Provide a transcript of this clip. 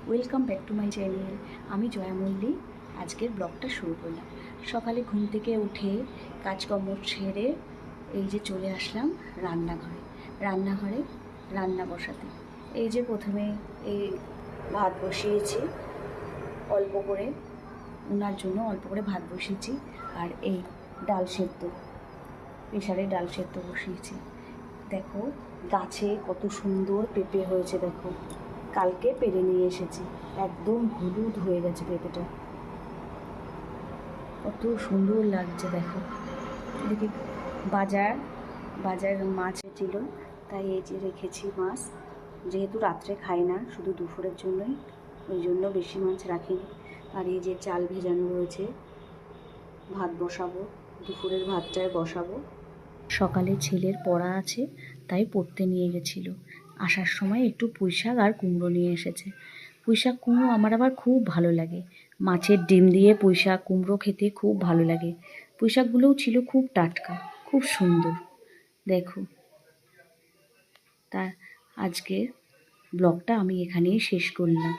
Welcome back to my channel. আমি জয়া মল্লিক। আজকের ব্লগটা শুরু করলাম। সকালে ঘুম থেকে উঠে কাজকর্ম ছেড়ে এই যে চলে আসলাম রান্নাঘরে রান্না বসাতে। এই যে প্রথমে এই ভাত বসিয়েছি অল্প করে, ওনার জন্য অল্প করে ভাত বসিয়েছি। আর এই ডাল সেদ্ধ, প্রেশারে ডাল সেদ্ধ বসিয়েছি। দেখো গাছে কত সুন্দর পেঁপে হয়েছে, দেখো কালকে পেরে নিয়ে এসেছি, একদম হলুদ হয়ে গেছে পেঁপেটা, কত সুন্দর লাগছে দেখো। এদিকে বাজার মাছ ছিল, তাই এই যে রেখেছি মাছ, যেহেতু রাত্রে খাই না, শুধু দুপুরের জন্যই, ওই জন্য বেশি মাছ রাখিনি। আর এই যে চাল ভেজানো রয়েছে, ভাত বসাবো, দুপুরের ভাতটায় বসাবো। সকালে ছেলের পড়া আছে, তাই পড়তে নিয়ে গেছিল। আসার সময় একটু পুঁইশাক আর কুমড়ো নিয়ে এসেছে। পুঁইশাক কুমড়ো আমার আবার খুব ভালো লাগে, মাছের ডিম দিয়ে পুঁইশাক কুমড়ো খেতে খুব ভালো লাগে। পুঁইশাকগুলোও ছিল খুব টাটকা, খুব সুন্দর। দেখো, তা আজকের ব্লগটা আমি এখানেই শেষ করলাম।